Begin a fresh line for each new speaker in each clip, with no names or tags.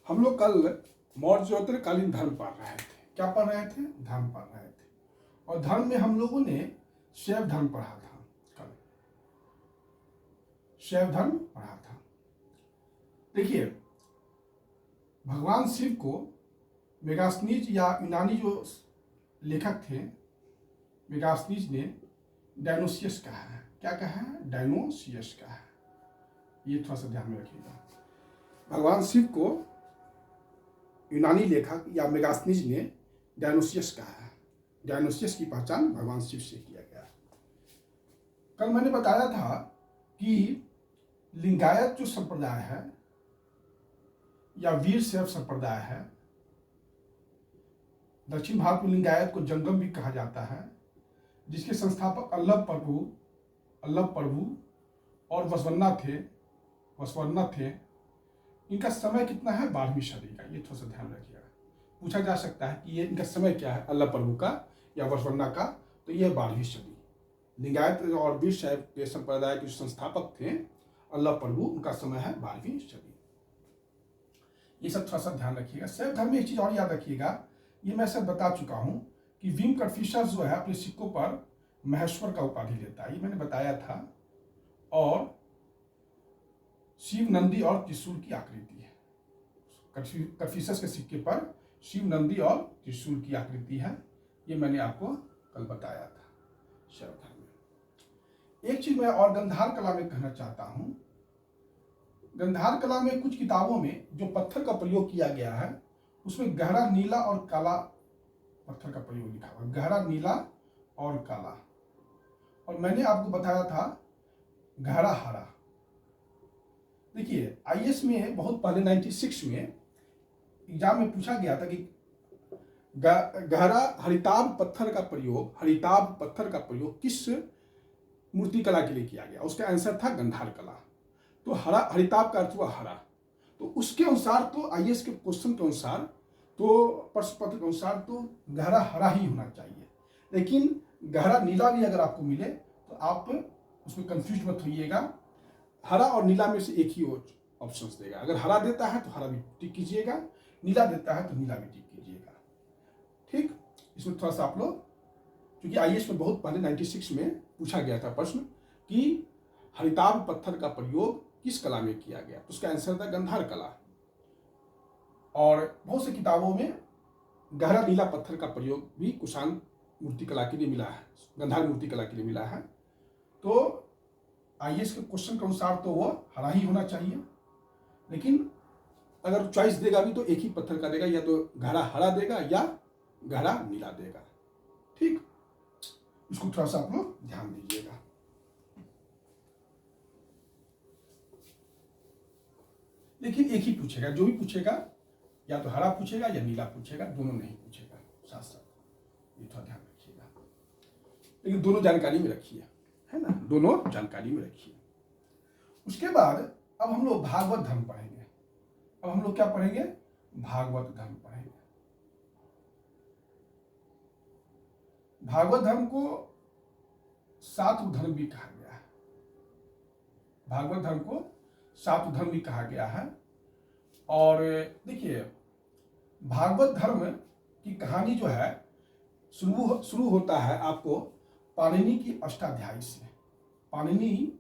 हम लोग कल मौर्योत्तरकालीन धर्म पढ़ रहे थे। क्या पढ़ रहे थे? धर्म पढ़ रहे थे। और धर्म में हम लोगों ने शैव धर्म पढ़ा था। कल शैव धर्म पढ़ा था। देखिए, भगवान शिव को मेगास्थनीज या यूनानी जो लेखक थे, मेगास्थनीज ने डायनोसियस कहा है। क्या कहा है? डायनोसियस कहा है। ये थोड़ा सा ध्यान में रखिएगा। भगवान शिव को यूनानी लेखक या मेगास्थनीज ने डायनोसियस कहा है। डायनोसियस की पहचान भगवान शिव से किया गया। कल मैंने बताया था कि लिंगायत जो संप्रदाय है या वीर शैव संप्रदाय है, दक्षिण भारत में लिंगायत को जंगम भी कहा जाता है, जिसके संस्थापक अल्लभ प्रभु और वसवन्ना थे। इनका समय कितना है? 12वीं सदी का। ये थोड़ा सा ध्यान रखिएगा। पूछा जा सकता है कि ये इनका समय क्या है, अल्लभ प्रभु का या वसवन्ना का। तो ये 12वीं सदी। लिंगायत और वीर शैव के संप्रदाय के संस्थापक थे अल्लभ प्रभु, उनका समय है 12वीं सदी। ये सब थोड़ा सा ध्यान रखिएगा। शैव धर्म में एक चीज और याद रखिएगा, ये मैं सब बता चुका हूं कि विम कन्फ्यूशस जो है अपने सिक्कों पर महेश्वर का उपाधि लेता है, ये मैंने बताया था। और शिव, नंदी और त्रिशूल की आकृति है। कन्फ्यूशस के सिक्के पर शिव, नंदी और त्रिशूल की आकृति है। ये मैंने आपको कल बताया था शैव धर्म में। एक चीज मैं और गंधार कला में कहना चाहता हूं। गंधार कला में कुछ किताबों में जो पत्थर का प्रयोग किया गया है, उसमें गहरा नीला और काला पत्थर का प्रयोग लिखा हुआ है। गहरा नीला और काला। और मैंने आपको बताया था गहरा हरा। देखिए, आईएएस में बहुत पहले 96 में एग्जाम में पूछा गया था कि गहरा हरिताभ पत्थर का प्रयोग किस मूर्ति कला के लिए किया गया? उसका आंसर था गंधार कला। तो हरा, हरिताभ का अर्थ हुआ हरा। तो उसके अनुसार तो आईएएस के क्वेश्चन के अनुसार, तो प्रश्न पत्र के अनुसार तो गहरा हरा ही होना चाहिए। लेकिन गहरा नीला भी अगर आपको मिले तो आप उसमें कंफ्यूज मत होइएगा। हरा और नीला में से एक ही ऑप्शन देगा। अगर हरा देता है तो हरा भी टिक कीजिएगा, नीला देता है तो नीला भी टिक कीजिएगा। ठीक, इसमें थोड़ा सा आप लोग, क्योंकि आईएएस में बहुत पहले 96 में पूछा गया था प्रश्न कि हरिताभ पत्थर का प्रयोग किस कला में किया गया, तो उसका आंसर था गंधार कला। और बहुत सी किताबों में गहरा नीला पत्थर का प्रयोग भी कुषाण मूर्ति कला के लिए मिला है, गंधार मूर्ति कला के लिए मिला है। तो आईएएस के क्वेश्चन के अनुसार तो वो हरा ही होना चाहिए। लेकिन अगर चॉइस देगा भी तो एक ही पत्थर का देगा, या तो गहरा हरा देगा या गहरा नीला देगा। ठीक, इसको थोड़ा सा आप लोग ध्यान दीजिएगा। लेकिन एक ही पूछेगा, जो भी पूछेगा या तो हरा पूछेगा या नीला पूछेगा, दोनों नहीं पूछेगा साथ साथ। ये थोड़ा ध्यान रखिएगा। लेकिन दोनों जानकारी में रखिए, है ना, दोनों जानकारी में रखिए। उसके बाद अब हम लोग भागवत धर्म पढ़ेंगे। अब हम लोग क्या पढ़ेंगे? भागवत धर्म पढ़ेंगे। भागवत धर्म को सातु धर्म भी कहा गया है। भागवत धर्म को सातु धर्म भी कहा गया है। और देखिए, भागवत धर्म की कहानी जो है शुरू होता है आपको पाणिनि की अष्टाध्यायी से। पाणिनि,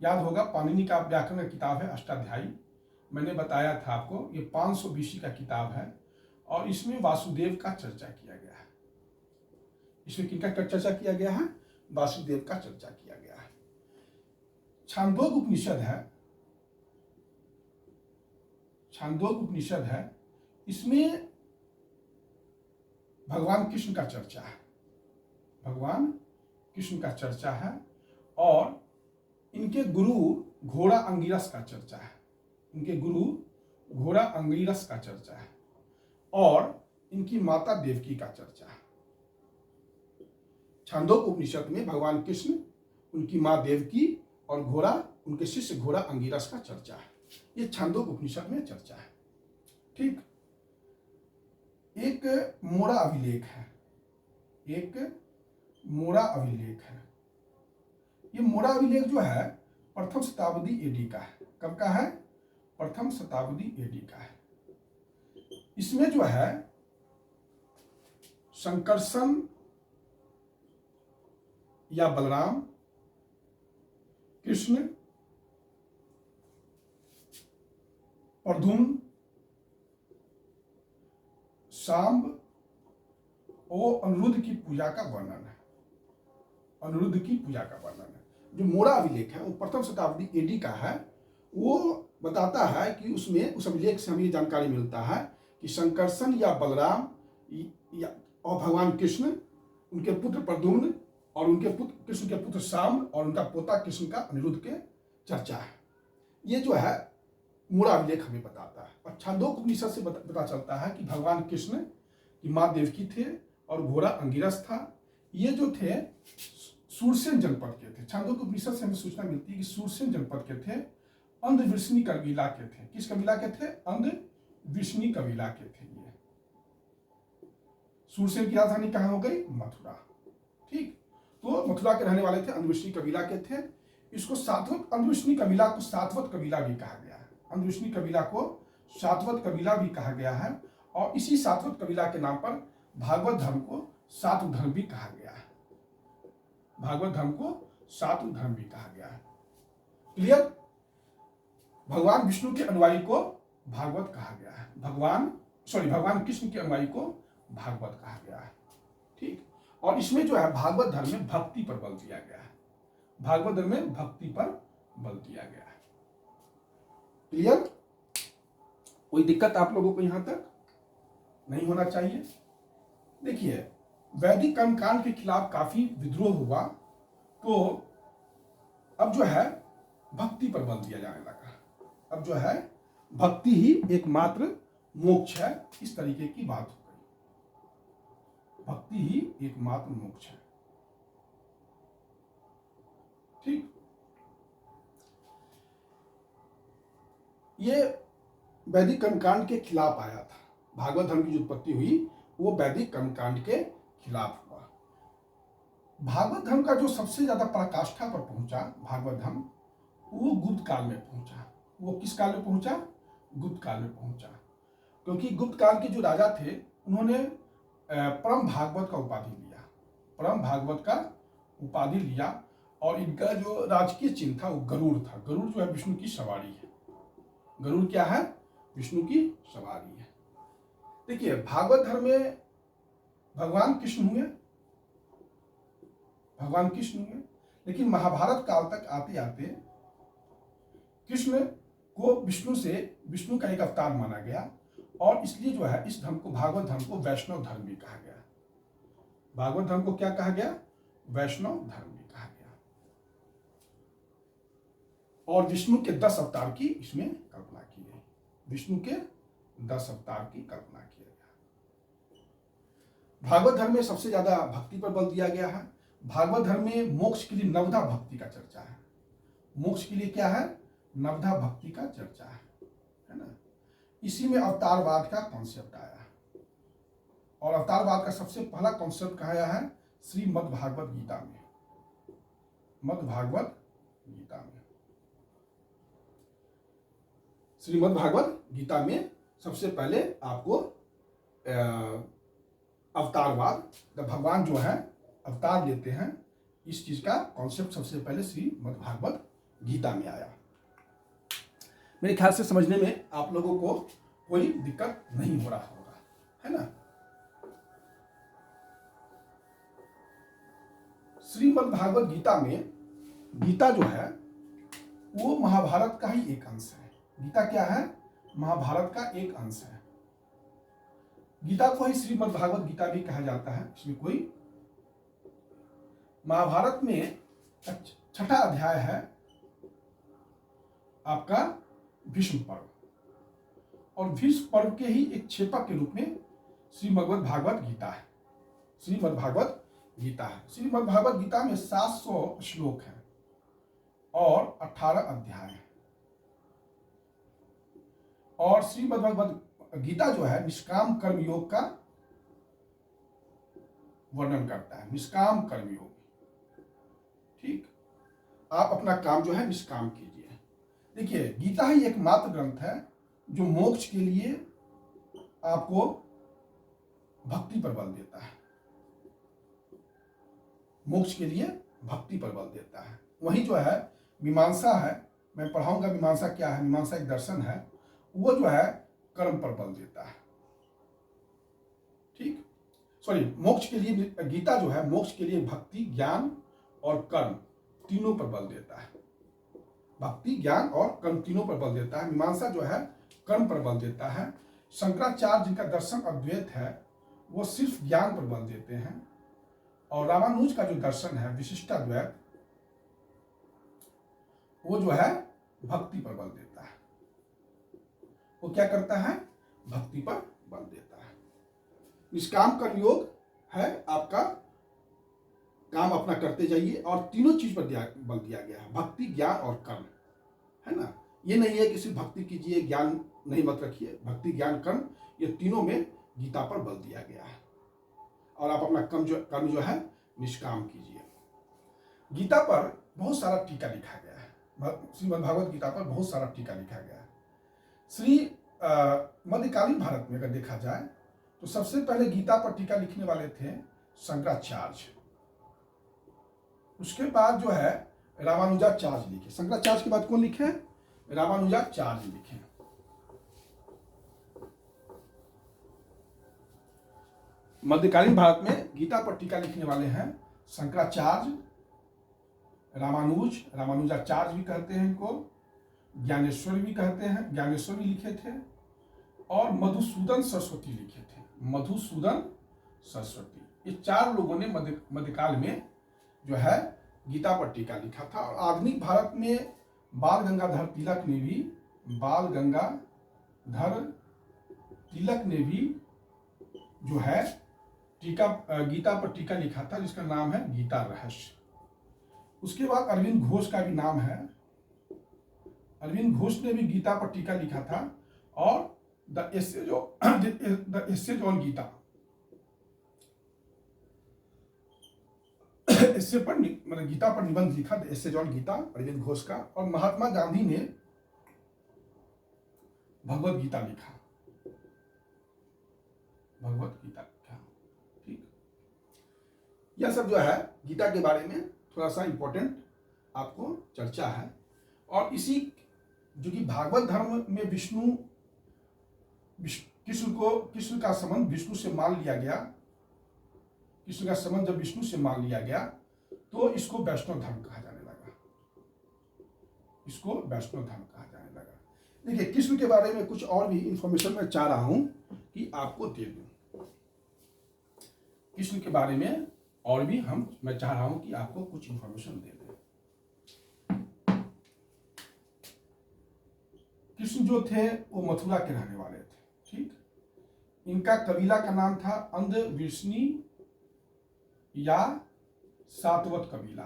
याद होगा, पाणिनि का व्याकरण किताब है अष्टाध्यायी। मैंने बताया था आपको, ये 500 BC का किताब है। और इसमें वासुदेव का चर्चा किया गया है। इसमें किनका चर्चा किया गया है? वासुदेव का चर्चा किया गया है। छांदोग्य उपनिषद है, इसमें भगवान कृष्ण का चर्चा है। और इनके गुरु घोड़ा अंगिरस का चर्चा है। और इनकी माता देवकी का चर्चा है। छांदोग्य उपनिषद में भगवान कृष्ण, उनकी माँ देवकी और घोड़ा, उनके शिष्य घोड़ा अंगिरस का चर्चा है। ये छांदोग्य उपनिषद में चर्चा है। ठीक, एक मोरा अभिलेख है। ये मोरा अभिलेख जो है प्रथम शताब्दी एडी का है। कब का है? प्रथम शताब्दी एडी का है। इसमें जो है संकर्षण या बलराम, कृष्ण, प्रद्युम्न, सांब और अनिरुद्ध की पूजा का वर्णन है। अनिरुद्ध की पूजा का वर्णन है। जो मोरा अभिलेख है वो प्रथम शताब्दी एडी का है। वो बताता है कि उसमें उस अभिलेख से हमें ये जानकारी मिलता है कि संकर्षण या बलराम और भगवान कृष्ण, उनके पुत्र प्रद्युम्न और उनके पुत्र कृष्ण के पुत्र सांब और उनका पोता कृष्ण का अनिरुद्ध के चर्चा है। ये जो है मोरा अभिलेख हमें बताता है। और छांदोग्य उपनिषद से पता चलता है कि भगवान कृष्ण की माँ देवकी थे और घोड़ा अंगिरस था। ये जो थे सूरसेन जनपद के थे। छांदोग्य उपनिषद से हमें सूचना मिलती है कि सूरसेन जनपद के थे, अंधवृष्णि कबीला के थे। किस कबीला के थे? अंधवृष्णि कबीला के थे। ये सूरसेन की राजधानी कहाँ हो गई? मथुरा। ठीक, तो मथुरा के रहने वाले थे, अंधवृष्णि कबीला के थे। इसको सातवत, अंधवृष्णि कबीला को सातवत कबीला भी कहा गया है। अंधवृष्णि कबीला को सातवत कबीला भी कहा गया है। और इसी सातवत कबीला के नाम पर भागवत धर्म को सातव धर्म भी कहा गया है। भागवत धर्म को सातव धर्म भी कहा गया है। क्लियर? भगवान विष्णु के अनुयायी को भागवत कहा गया है। भगवान कृष्ण के अनुयायी को भागवत कहा गया है। ठीक, और इसमें जो है भागवत धर्म में भक्ति पर बल दिया गया है। भागवत धर्म में भक्ति पर बल दिया गया है। क्लियर? कोई दिक्कत आप लोगों को यहां तक नहीं होना चाहिए। देखिए, वैदिक कर्मकांड के खिलाफ काफी विद्रोह हुआ, तो अब जो है भक्ति पर बल दिया जाने लगा। अब जो है भक्ति ही एकमात्र मोक्ष है, इस तरीके की बात हो गई। भक्ति ही एकमात्र मोक्ष है। ठीक, ये वैदिक कर्मकांड के खिलाफ आया था। भागवत धर्म की जो उत्पत्ति हुई वो वैदिक कर्मकांड के खिलाफ हुआ। भागवत धर्म का जो सबसे ज्यादा पराकाष्ठा पर पहुंचा भागवत धर्म, वो गुप्त काल में पहुंचा। वो किस काल में पहुंचा? गुप्त काल में पहुंचा। क्योंकि गुप्त काल के जो राजा थे उन्होंने परम भागवत का उपाधि लिया। परम भागवत का उपाधि लिया और इनका जो राजकीय चिन्ह था वो गरुड़ था। गरुड़ जो है विष्णु की सवारी है। गरुड़ क्या है? विष्णु की सवारी है। देखिए, भागवत धर्म में भगवान कृष्ण हुए, लेकिन महाभारत काल तक आते आते कृष्ण को विष्णु का एक अवतार माना गया और इसलिए जो है इस धर्म को, भागवत धर्म को वैष्णव धर्म भी कहा गया। भागवत धर्म को क्या कहा गया? वैष्णव धर्म भी कहा गया। और विष्णु के 10 अवतार की इसमें कल्पना की गई। विष्णु के 10 अवतार की कल्पना किया गया। भागवत धर्म में सबसे ज्यादा भक्ति पर बल दिया गया है। भागवत धर्म में मोक्ष के लिए नवधा भक्ति का चर्चा है। मोक्ष के लिए क्या है? नवधा भक्ति का चर्चा है ना। इसी में अवतारवाद का कॉन्सेप्ट आया और अवतारवाद का सबसे पहला कॉन्सेप्ट कहा गया है श्रीमद् भागवत गीता में। श्रीमद् भागवत गीता में सबसे पहले आपको अवतारवाद, भगवान जो है अवतार लेते हैं, इस चीज का कॉन्सेप्ट सबसे पहले श्रीमद् भागवत गीता में आया। मेरे ख्याल से समझने में आप लोगों को कोई दिक्कत नहीं हो रहा होगा, है ना। श्रीमद् भागवत गीता में, गीता जो है वो महाभारत का ही एक अंश है। गीता क्या है? महाभारत का एक अंश है। गीता को ही श्रीमद् भागवत गीता भी कहा जाता है। इसमें कोई, महाभारत में छठा अध्याय है आपका भीष्म पर्व और भीष्म पर्व के ही एक क्षेपक के रूप में श्रीमद् भागवत गीता है। श्रीमद् भागवत गीता में 700 श्लोक हैं और 18 अध्याय हैं। और श्रीमद् भागवत गीता जो है निष्काम कर्मयोग का वर्णन करता है। निष्काम कर्मयोग, ठीक, आप अपना काम जो है निष्काम कीजिए। देखिए, गीता ही एकमात्र ग्रंथ है जो मोक्ष के लिए आपको भक्ति पर बल देता है, मोक्ष के लिए भक्ति पर बल देता है। वहीं जो है मीमांसा है, मैं पढ़ाऊंगा मीमांसा क्या है, मीमांसा एक दर्शन है, वो जो है कर्म पर बल देता है। ठीक, सॉरी, मोक्ष के लिए गीता जो है मोक्ष के लिए भक्ति, ज्ञान और कर्म तीनों पर बल देता है। भक्ति, ज्ञान और कर्म तीनों पर बल देता है। मीमांसा जो है कर्म पर बल देता है। शंकराचार्य जिनका दर्शन अद्वैत है वो सिर्फ ज्ञान पर बल देते हैं, और रामानुज का जो दर्शन है विशिष्टाद्वैत वो जो है भक्ति पर बल देता है। वो क्या करता है? भक्ति पर बल देता है। निष्काम कर्म योग है आपका, काम अपना करते जाइए, और तीनों चीज पर बल दिया गया है, भक्ति, ज्ञान और कर्म, है ना। ये नहीं है कि सिर्फ भक्ति कीजिए, ज्ञान नहीं मत रखिए। भक्ति, ज्ञान, कर्म, ये तीनों में गीता पर बल दिया गया है। और आप अपना कर्म जो है निष्काम कीजिए। गीता पर बहुत सारा टीका लिखा गया है, श्रीमद् भागवत गीता पर बहुत सारा टीका लिखा गया है। श्री मध्यकालीन भारत में अगर देखा जाए तो सबसे पहले गीता पर टीका लिखने वाले थे शंकराचार्य। उसके बाद जो है रामानुजाचार्य लिखे। शंकराचार्य के बाद कौन लिखे? रामानुजाचार्य लिखे। मध्यकालीन भारत में गीता पर टीका लिखने वाले हैं शंकराचार्य, रामानुजाचार्य भी कहते हैं इनको, ज्ञानेश्वर भी कहते हैं, ज्ञानेश्वर भी लिखे थे, और मधुसूदन सरस्वती लिखे थे। मधुसूदन सरस्वती, ये चार लोगों ने मध्यकाल में जो है गीता पर टीका लिखा था। और आधुनिक भारत में बाल गंगाधर तिलक ने भी जो है गीता पर टीका लिखा था, जिसका नाम है गीता रहस्य। उसके बाद अरविंद घोष का भी नाम है, अरविंद घोष ने भी गीता पर टीका लिखा था, और द एसेज ऑन गीता, इससे पर मतलब गीता पर निबंध लिखा, the essays on Gita, Aurobindo Ghosh का। और महात्मा गांधी ने भगवत गीता लिखा, ठीक। यह सब जो है गीता के बारे में थोड़ा सा इंपॉर्टेंट आपको चर्चा है। और इसी जो कि भागवत धर्म में कृष्ण का संबंध विष्णु से मान लिया गया, कृष्ण का संबंध जब विष्णु से मान लिया गया तो इसको वैष्णव धर्म कहा जाने लगा, इसको वैष्णव धर्म कहा जाने लगा। देखिए, कृष्ण के बारे में कुछ और भी इंफॉर्मेशन मैं चाह रहा हूं कि आपको दे दूं। कृष्ण के बारे में और भी मैं चाह रहा हूं कि आपको कुछ इंफॉर्मेशन दे दें। कृष्ण जो थे वो मथुरा के रहने वाले थे, ठीक। इनका कबीला का नाम था अंधविष्णी या सातवत कबीला।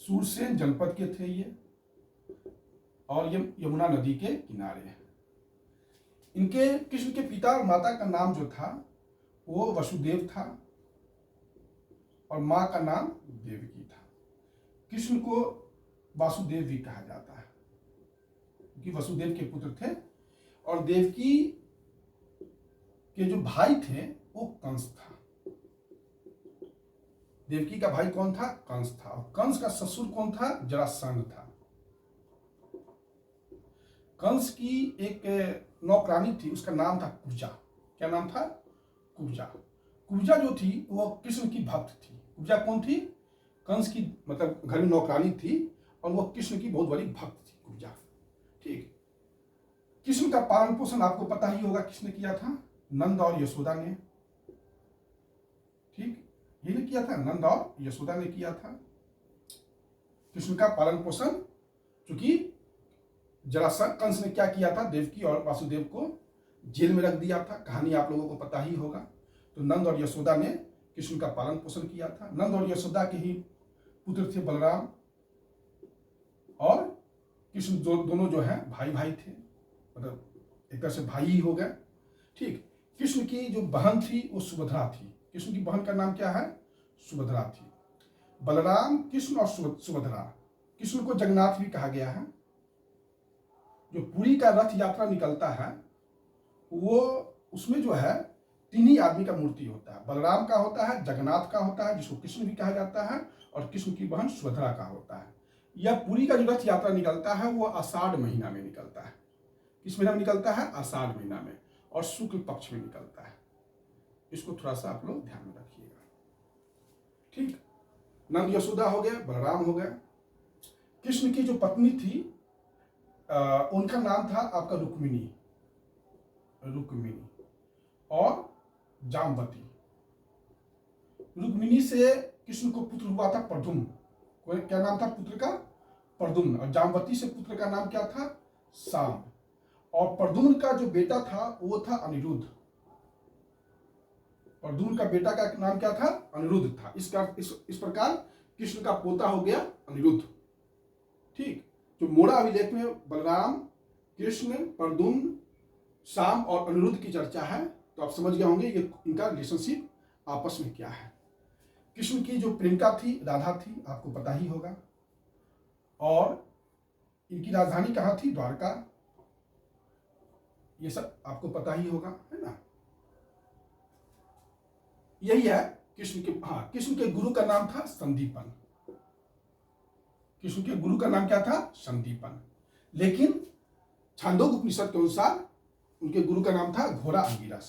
सूरसेन जनपद के थे ये, और ये यमुना नदी के किनारे है। इनके कृष्ण के पिता और माता का नाम जो था वो वसुदेव था, और मां का नाम देवकी था। कृष्ण को वासुदेव भी कहा जाता है क्योंकि वसुदेव के पुत्र थे। और देवकी के जो भाई थे वो कंस था। देवकी का भाई कौन था? कंस था। और कंस का ससुर कौन था? जरासंध था। कंस की एक नौकरानी थी, उसका नाम था कुब्जा। क्या नाम था? कुब्जा। कुब्जा जो थी वो कृष्ण की भक्त थी। कुब्जा कौन थी? कंस की मतलब घर में नौकरानी थी, और वो कृष्ण की बहुत बड़ी भक्त थी कुब्जा, ठीक। कृष्ण का पालन पोषण आपको पता ही होगा किसने किया था? नंद और यशोदा ने, ठीक। ये ने किया था, नंद और यशोदा ने किया था कृष्ण का पालन पोषण। क्योंकि जरासंध कंस ने क्या किया था? देवकी और वासुदेव को जेल में रख दिया था, कहानी आप लोगों को पता ही होगा। तो नंद और यशोदा ने कृष्ण का पालन पोषण किया था। नंद और यशोदा के ही पुत्र थे बलराम, और कृष्ण दोनों जो है भाई थे, मतलब एक तरह से भाई ही हो गए, ठीक। कृष्ण की जो बहन थी वो सुभद्रा थी। कृष्ण की बहन का नाम क्या है? सुभद्रा थी। बलराम, कृष्ण और सुभद्रा। कृष्ण को जगन्नाथ भी कहा गया है, जो पुरी का रथ यात्रा निकलता है वो उसमें जो है तीन ही आदमी का मूर्ति होता है। बलराम का होता है, जगन्नाथ का होता है जिसको कृष्ण भी कहा जाता है, और कृष्ण की बहन सुभद्रा का होता है। यह पुरी का जो रथ यात्रा निकलता है वो आषाढ़ महीना में निकलता है। किस महीना में निकलता है? आषाढ़ महीना में, और शुक्ल पक्ष में निकलता है। इसको थोड़ा सा आप लोग ध्यान में रखिएगा। ठीक, नंद यशोदा हो गया, बलराम हो गया। कृष्ण की जो पत्नी थी उनका नाम था आपका रुक्मिणी और जामवती। रुक्मिणी से कृष्ण को पुत्र हुआ था प्रद्युम्न। क्या नाम था पुत्र का? प्रद्युम्न। और जामवती से पुत्र का नाम क्या था? शाम। और प्रद्युम्न का जो बेटा था वो था अनिरुद्ध। प्रद्युम्न का बेटा का नाम क्या था? अनिरुद्ध था। इस प्रकार कृष्ण का पोता हो गया अनिरुद्ध। ठीक, जो मोड़ा अभिलेख में बलराम, कृष्ण, प्रद्युम्न, शाम और अनिरुद्ध की चर्चा है, तो आप समझ गए होंगे ये इनका रिलेशनशिप आपस में क्या है। कृष्ण की जो प्रेमिका थी राधा थी, आपको पता ही होगा, और इनकी राजधानी कहाँ थी? द्वारका। ये सब आपको पता ही होगा, है ना। यही है कृष्ण के। हाँ, कृष्ण के गुरु का नाम था संदीपन। कृष्ण के गुरु का नाम क्या था? संदीपन। लेकिन छांदोग्य उपनिषद के अनुसार उनके गुरु का नाम था घोड़ा अंगिरस।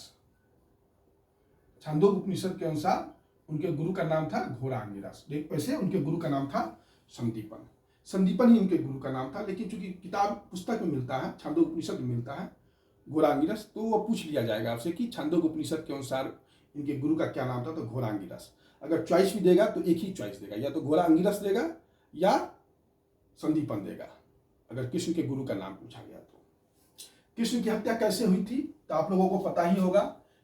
छांदोग्य उपनिषद के अनुसार उनके गुरु का नाम था घोड़ा अंगिरस। वैसे उनके गुरु का नाम था संदीपन। संदीपन ही उनके गुरु का नाम था, लेकिन चूंकि किताब पुस्तक में मिलता है, छांदोग्य उपनिषद में मिलता है घोड़ा अंगिरस, तो वो पूछ लिया जाएगा आपसे कि छांदोग्य उपनिषद के अनुसार इनके गुरु का क्या नाम था, तो घोड़ा अंगिरस। अगर चॉइस भी देगा तो एक ही चॉइस देगा, या तो घोड़ा अंगिरस देगा या संदीपन देगा, अगर कृष्ण के गुरु का नाम पूछा गया तो। कृष्ण की हत्या कैसे हुई थी? तो आप लोगों को पता ही होगा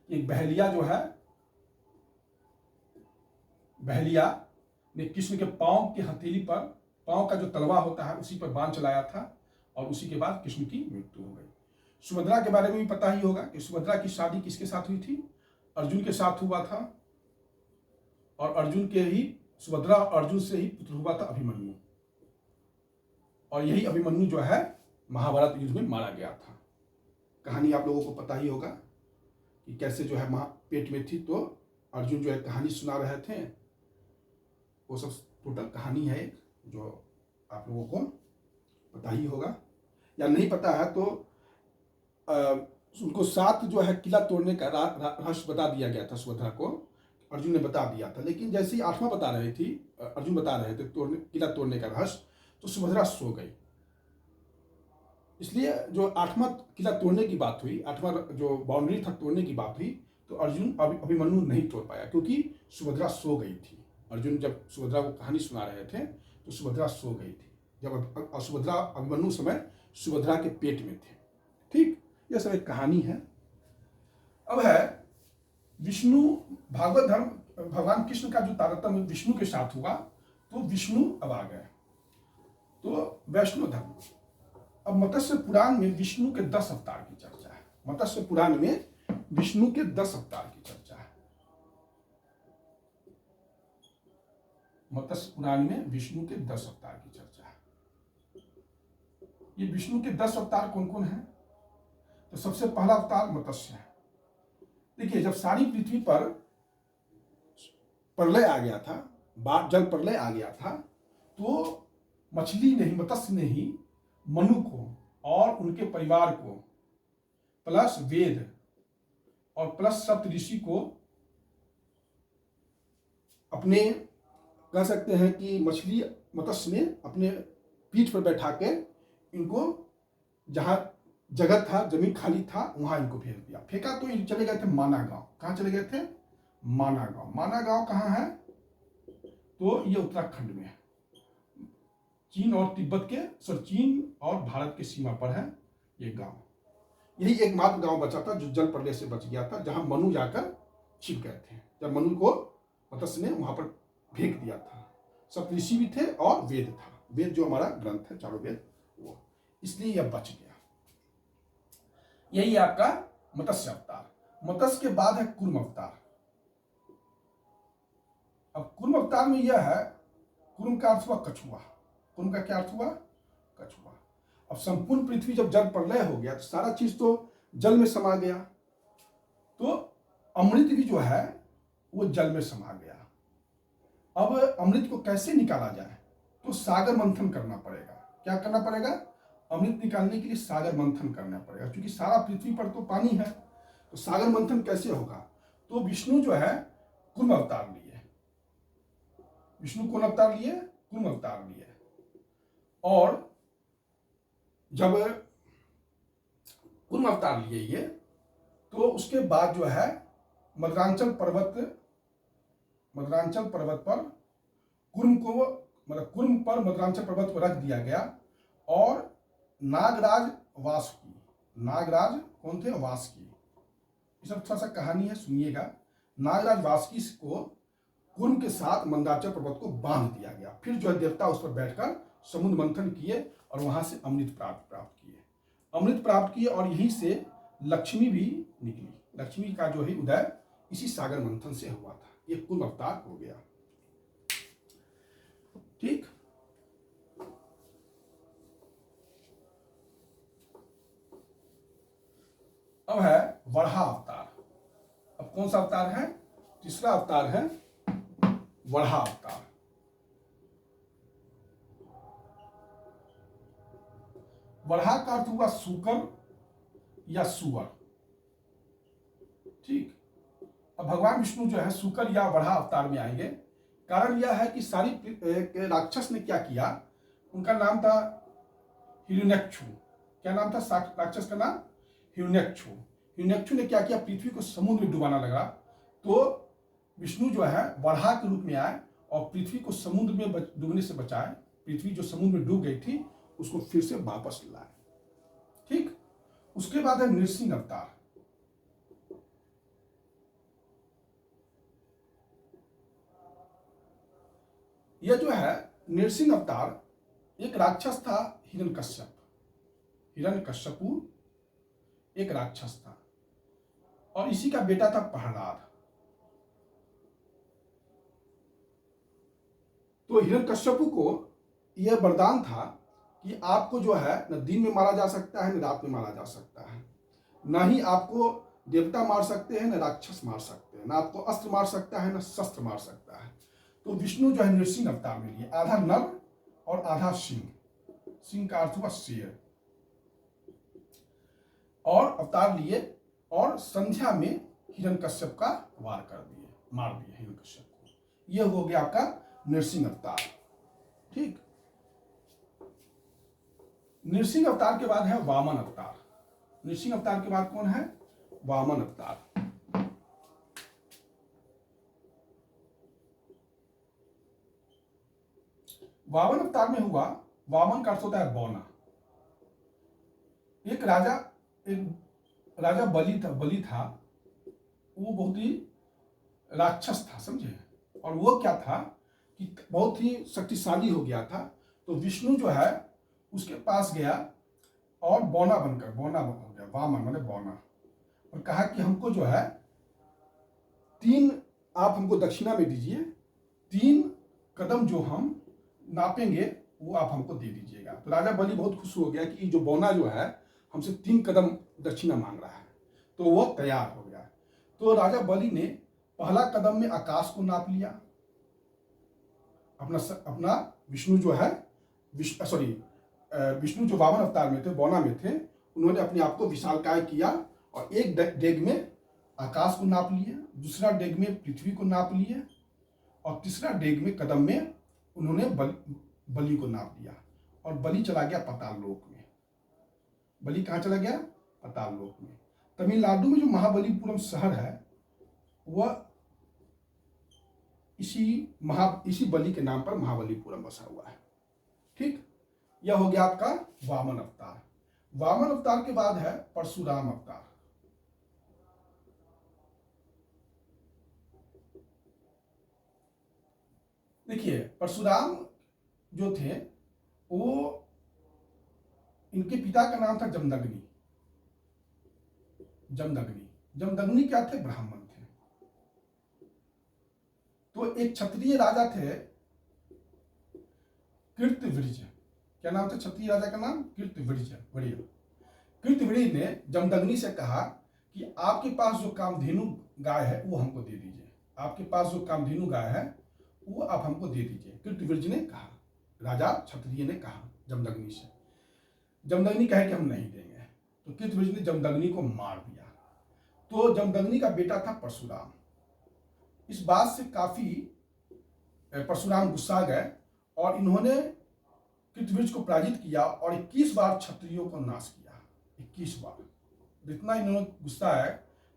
कि बहलिया जो है, बहलिया ने कृष्ण के पांव की हथेली पर, पांव का जो तलवा होता है उसी पर बाण चलाया था, और उसी के बाद कृष्ण की मृत्यु हो गई। सुभद्रा के बारे में भी पता ही होगा कि सुभद्रा की शादी किसके साथ हुई थी? अर्जुन के साथ हुआ था, और अर्जुन के ही, सुभद्रा और अर्जुन से ही पुत्र हुआ था अभिमन्यु। और यही अभिमन्यु जो है महाभारत युद्ध में मारा गया था। कहानी आप लोगों को पता ही होगा कि कैसे जो है पेट में थी तो अर्जुन जो है कहानी सुना रहे थे। वो सब टोटल कहानी है एक, जो आप लोगों को पता ही होगा, या नहीं पता है तो उनको 7 जो है किला तोड़ने का रहस्य बता दिया गया था सुभद्रा को, अर्जुन ने बता दिया था। लेकिन जैसे ही 8वां बता रहे थी, अर्जुन बता रहे थे किला तोड़ने का रहस्य, तो सुभद्रा सो गई। इसलिए जो 8वां किला तोड़ने की बात हुई, 8वां जो बाउंड्री था तोड़ने की बात हुई, तो अर्जुन अभिमन्यु नहीं तोड़ पाया, क्योंकि सुभद्रा सो गई थी। अर्जुन जब सुभद्रा को कहानी सुना रहे थे तो सुभद्रा सो गई थी, जब सुभद्रा अभिमन्यु समय सुभद्रा के पेट में थे। ठीक, यह सब एक कहानी है। अब है विष्णु, भागवत धर्म, भगवान कृष्ण का जो तारतम्य विष्णु के साथ हुआ, तो विष्णु अब आ गए, तो वैष्णव धर्म। अब मत्स्य पुराण में विष्णु के 10 अवतार की चर्चा है। मत्स्य पुराण में विष्णु के 10 अवतार की चर्चा है। मत्स्य पुराण में विष्णु के 10 अवतार की चर्चा है। ये विष्णु के 10 अवतार कौन कौन है? तो सबसे पहला अवतार मत्स्य है। देखिए, जब सारी पृथ्वी पर प्रलय आ गया था, जल प्रलय आ गया था, तो मछली ने ही, मत्स्य ने ही मनु को और उनके परिवार को प्लस वेद और प्लस सप्त ऋषि को अपने, कह सकते हैं कि मछली मत्स्य ने अपने पीठ पर बैठा के इनको, जहां जगह था, जमीन खाली था, वहां इनको भेज दिया। फेंका तो ये चले गए थे माना गांव। कहां चले गए थे? माना गांव। माना गांव कहां है? तो ये उत्तराखंड में है, चीन और तिब्बत के, चीन और भारत के सीमा पर है ये गांव। यही एकमात्र गांव बचा था जो जल प्रलय से बच गया था, जहां मनु जाकर छिप गए थे, जब मनु को मत्स्य ने वहां पर फेंक दिया था। सप्तऋषि भी थे और वेद था, वेद जो हमारा ग्रंथ है, चारों वेद, वो, इसलिए यह बच गया। यही आपका मत्स्य अवतार। मत्स्य के बाद है कूर्म अवतार। अब कूर्म अवतार में यह है, कूर्म का अर्थ हुआ कछुआ। कूर्म का क्या अर्थ हुआ? कछुआ। अब संपूर्ण पृथ्वी जब जल प्रलय हो गया तो सारा चीज तो जल में समा गया, तो अमृत भी जो है वो जल में समा गया। अब अमृत को कैसे निकाला जाए, तो सागर मंथन करना पड़ेगा। क्या करना पड़ेगा? अमृत निकालने के लिए सागर मंथन करना पड़ेगा, क्योंकि सारा पृथ्वी पर तो पानी है। तो सागर मंथन कैसे होगा? तो विष्णु जो है कुर्म अवतार लिए। विष्णु कौन अवतार लिए? कुर्म अवतार लिए। और जब कुर्म अवतार लिए ये, तो उसके बाद जो है मद्रांचल पर्वत पर कुर्म को, मतलब कुर्म पर मद्रांचल पर्वत को रख दिया गया और नागराज वासुकी, नागराज कौन थे? वासुकी। इस सब थोड़ा सा कहानी है, सुनिएगा। नागराज वासुकी को कुर्म के साथ मंदाचल पर्वत को बांध दिया गया। फिर जो है देवता उस पर बैठकर समुद्र मंथन किए और वहां से अमृत प्राप्त किए और यहीं से लक्ष्मी भी निकली। लक्ष्मी का जो है उदय इसी सागर मंथन से हुआ था। ये कुर्म अवतार हो गया। ठीक। अब है वराह अवतार। अब कौन सा अवतार है? तीसरा अवतार है वराह अवतार। वराह का अर्थ हुआ सूकर या सुअर। ठीक। अब भगवान विष्णु जो है सूकर या वराह अवतार में आएंगे। कारण यह है कि सारी राक्षस ने क्या किया, उनका नाम था हिरण्यक्षु। क्या नाम था राक्षस का नाम? हिरण्यक्षु। हिरण्यक्षु ने क्या किया, पृथ्वी को समुद्र में डुबाना लगा। तो विष्णु जो है वराह के रूप में आए और पृथ्वी को समुद्र में डूबने से बचाए। पृथ्वी जो समुद्र में डूब गई थी उसको फिर से वापस लाए। ठीक। उसके बाद है नृसिंह अवतार। यह जो है नृसिंह अवतार, एक राक्षस था हिरण्यकश्यप। हिरण्यकश्यपु एक राक्षस था और इसी का बेटा था प्रहलाद। तो हिरण्यकश्यपु को यह वरदान था कि आपको जो है न दिन में मारा जा सकता है न रात में मारा जा सकता है, न ही आपको देवता मार सकते हैं न राक्षस मार सकते हैं, न आपको अस्त्र मार सकता है न शस्त्र मार सकता है। तो विष्णु जो है नृसिंह अवतार में लिए, आधा नर और आधा सिंह। सिंह का अर्थ हुआ शेर। और अवतार लिए और संध्या में हिरण्यकश्यप का वार कर दिए, मार दिए हिरण्यकश्यप को। यह हो गया आपका नृसिंह अवतार। ठीक। नृसिंह अवतार के बाद है वामन अवतार। नृसिंह अवतार के बाद कौन है? वामन अवतार। वामन अवतार में हुआ, वामन का अर्थ होता है बौना। एक राजा बलि था। वो बहुत ही राक्षस था, समझे। और वो क्या था कि बहुत ही शक्तिशाली हो गया था। तो विष्णु जो है उसके पास गया और बौना हो गया। वामन माने बौना। और कहा कि हमको जो है 3 आप हमको दक्षिणा में दीजिए, 3 कदम जो हम नापेंगे वो आप हमको दे दीजिएगा। तो राजा बलि बहुत खुश हो गया कि जो बौना जो है हमसे 3 कदम दक्षिणा मांग रहा है। तो वो तैयार हो गया। तो राजा बलि ने पहला कदम में आकाश को नाप लिया। अपना विष्णु जो है विष्णु जो वामन अवतार में थे, बौना में थे, उन्होंने अपने आप को विशालकाय किया और एक डेग में आकाश को नाप लिए, दूसरा डेग में पृथ्वी को नाप लिए और तीसरा डेग में कदम में उन्होंने बलि को नाप लिया। और बलि चला गया पाताल लोक में। बलि कहाँ चला गया? पाताल लोक में। तमिलनाडु में जो महाबलीपुरम शहर है वह इसी बलि के नाम पर महाबलीपुरम बसा हुआ है। ठीक। यह हो गया आपका वामन अवतार। वामन अवतार के बाद है परशुराम अवतार। देखिए परशुराम जो थे वो, इनके पिता का नाम था जमदग्नि। जमदग्नि क्या थे? ब्राह्मण थे। तो एक क्षत्रिय राजा थे कृतविर्ज। क्या नाम था क्षत्रिय राजा का नाम? कृतविर्ज। बढ़िया। कृतविर्ज ने जमदग्नि से कहा कि आपके पास जो कामधेनु गाय है वो हमको दे दीजिए, आपके पास जो कामधेनु गाय है वो आप हमको दे दीजिए। कृतविर्ज ने कहा, राजा क्षत्रिय ने कहा जमदग्नि से। जमदग्नि कहे कि हम नहीं देंगे, तो कृतविर्ज ने जमदग्नि को मार दिया। तो जमदग्नि का बेटा था परशुराम। इस बात से काफी परशुराम गुस्सा गए और इन्होंने कृतविर्ज को पराजित किया और 21 बार क्षत्रियों को नाश किया। 21 बार। इतना इन्होंने गुस्सा है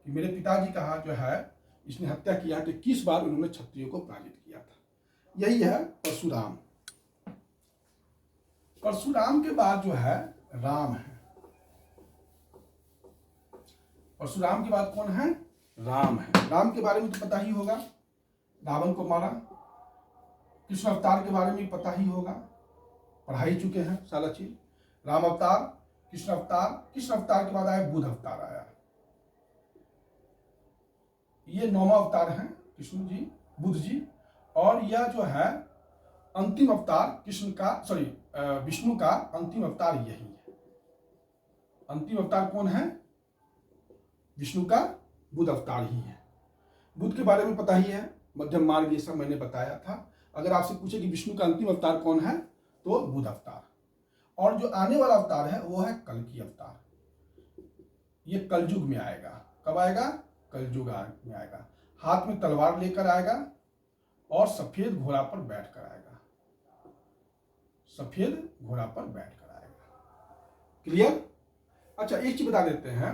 कि मेरे पिताजी का जो है इसने हत्या किया, तो 21 बार उन्होंने क्षत्रियों को पराजित किया था। यही है परशुराम। परशुराम के बाद जो है राम है। परशुराम के बाद कौन है? राम है। राम के बारे में तो पता ही होगा, रावण को मारा। कृष्ण अवतार के बारे में पता ही होगा, पढ़ा ही चुके हैं सारा चीज। राम अवतार, कृष्ण अवतार, कृष्ण अवतार के बाद आया बुद्ध अवतार आया। ये 9वां अवतार है कृष्ण जी, बुद्ध जी। और यह जो है अंतिम अवतार कृष्ण का, सॉरी विष्णु का अंतिम अवतार यही है। अंतिम अवतार कौन है? विष्णु का बुद्ध अवतार ही है। बुद्ध के बारे में पता ही है, मध्यम मार्ग ये सब मैंने बताया था। अगर आपसे पूछे कि विष्णु का अंतिम अवतार कौन है, तो बुद्ध अवतार। और जो आने वाला अवतार है वो है कल्कि अवतार। ये कलयुग में आएगा। कब आएगा? कलयुग में आएगा। हाथ में तलवार लेकर आएगा और सफेद घोड़ा पर बैठ कर आएगा। सफेद घोड़ा पर बैठ कर आएगा। क्लियर? अच्छा, एक चीज बता देते हैं,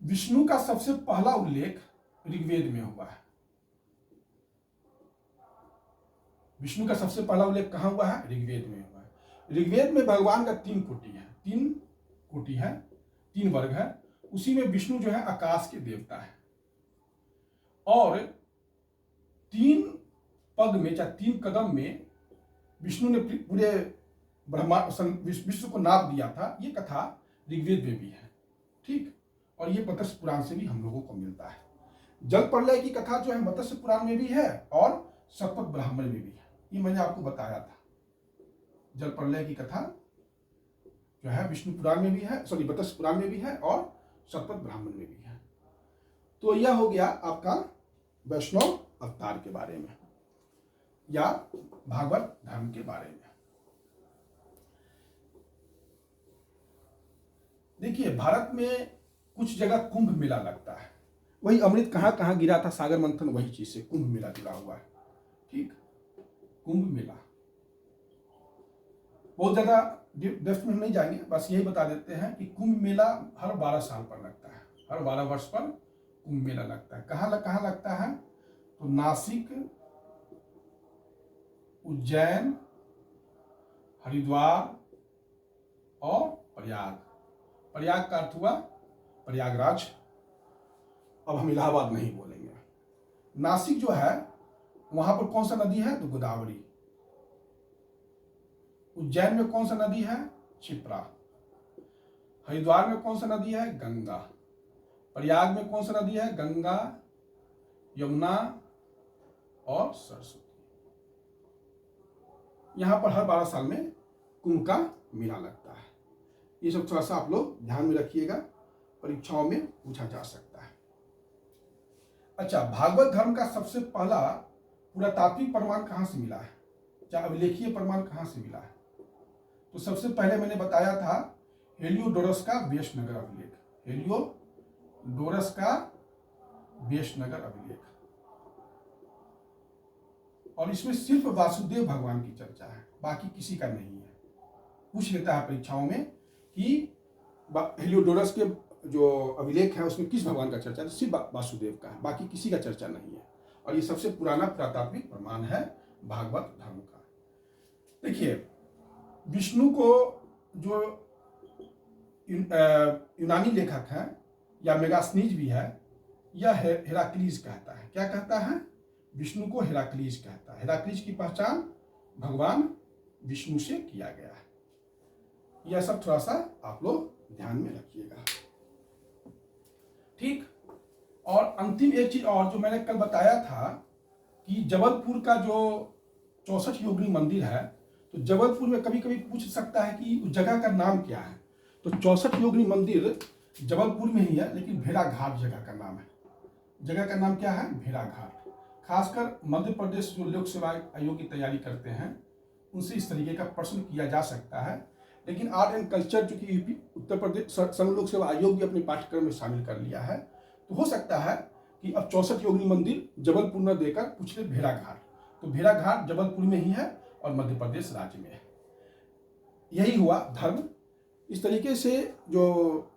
विष्णु का सबसे पहला उल्लेख ऋग्वेद में हुआ है। विष्णु का सबसे पहला उल्लेख कहां हुआ है? ऋग्वेद में हुआ है। ऋग्वेद में भगवान का 3 कोटि है, 3 कोटि है, 3 वर्ग है। उसी में विष्णु जो है आकाश के देवता है और 3 पग में, चाहे 3 कदम में विष्णु ने पूरे ब्रह्मांड विश्व को नाप दिया था। ये कथा ऋग्वेद में भी है, ठीक। और ये मत्स्य पुराण से भी हम लोगों को मिलता है। जल प्रलय की कथा जो है मत्स्य पुराण में भी है और शतपथ ब्राह्मण में भी है। ये मैंने आपको बताया था। जल प्रलय की कथा जो है विष्णु पुराण में भी है, सॉरी मत्स्य पुराण में भी है और शतपथ ब्राह्मण में भी है। तो यह हो गया आपका वैष्णव अवतार के बारे में या भागवत धर्म के बारे में। देखिए, भारत में कुछ जगह कुंभ मेला लगता है। वही अमृत कहां कहां गिरा था, सागर मंथन वही चीज से कुंभ मेला जुड़ा हुआ है, ठीक। कुंभ मेला बहुत ज्यादा डेप्थ में हम नहीं जाएंगे, बस यही बता देते हैं कि कुंभ मेला हर 12 साल पर लगता है। हर 12 वर्ष पर कुंभ मेला लगता है। कहां लगता है? तो नासिक, उज्जैन, हरिद्वार और प्रयाग। प्रयाग का अर्थ हुआ प्रयागराज। अब हम इलाहाबाद नहीं बोलेंगे। नासिक जो है वहां पर कौन सा नदी है? तो गोदावरी। उज्जैन में कौन सा नदी है? क्षिप्रा। हरिद्वार में कौन सा नदी है? गंगा। प्रयाग में कौन सा नदी है? गंगा, यमुना और सरस्वती। यहां पर हर 12 साल में कुंभ का मेला लगता है। ये सब थोड़ा सा आप लोग ध्यान में रखिएगा, परीक्षाओं में पूछा जा सकता है। अच्छा, भागवत धर्म का सबसे पहला पुरातात्विक प्रमाण कहां से मिला है, या अभिलेखीय प्रमाण कहां से मिला है? तो सबसे पहले मैंने बताया था हेलियोडोरस का वेशनगर अभिलेख। हेलियोडोरस का वेशनगर अभिलेख। और इसमें सिर्फ वासुदेव भगवान की चर्चा है, बाकी किसी का नहीं है। पूछ लेता है परीक्षाओं में कि हेलियोडोरस के जो अभिलेख है उसमें किस भगवान का चर्चा है, तो सिर्फ वासुदेव का है, बाकी किसी का चर्चा नहीं है। और ये सबसे पुराना पुरातात्विक प्रमाण है भागवत धर्म का। देखिए, विष्णु को जो यूनानी लेखक है या मेगास्थनीज भी है, यह हेराक्लीज कहता है। क्या कहता है? विष्णु को हेराक्लीज कहता है। हेराक्लीज की पहचान भगवान विष्णु से किया गया है। यह सब थोड़ा सा आप लोग ध्यान में रखिएगा, ठीक। और अंतिम एक चीज और जो मैंने कल बताया था कि जबलपुर का जो 64 योगिनी मंदिर है, तो जबलपुर में कभी कभी पूछ सकता है कि उस जगह का नाम क्या है। तो 64 योगिनी मंदिर जबलपुर में ही है, लेकिन भेड़ाघाट जगह का नाम है। जगह का नाम क्या है? भेड़ाघाट। खासकर मध्य प्रदेश जो लोक सेवा आयोग की तैयारी करते हैं उनसे इस तरीके का प्रश्न किया जा सकता है। लेकिन आर्ट एंड कल्चर जो कि यूपी उत्तर प्रदेश संघ लोक सेवा आयोग भी अपने पाठ्यक्रम में शामिल कर लिया है, तो हो सकता है कि अब 64 योगिनी मंदिर जबलपुर न देकर पूछ ले भेड़ाघाट। तो भेड़ाघाट जबलपुर में ही है और मध्य प्रदेश राज्य में है। यही हुआ धर्म। इस तरीके से जो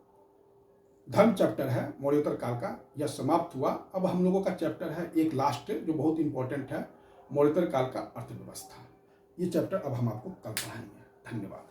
धर्म चैप्टर है मौर्योत्तर काल का यह समाप्त हुआ। अब हम लोगों का चैप्टर है एक लास्ट जो बहुत इंपॉर्टेंट है, मौर्योत्तर काल का अर्थव्यवस्था। ये चैप्टर अब हम आपको कल पढ़ाएंगे। धन्यवाद।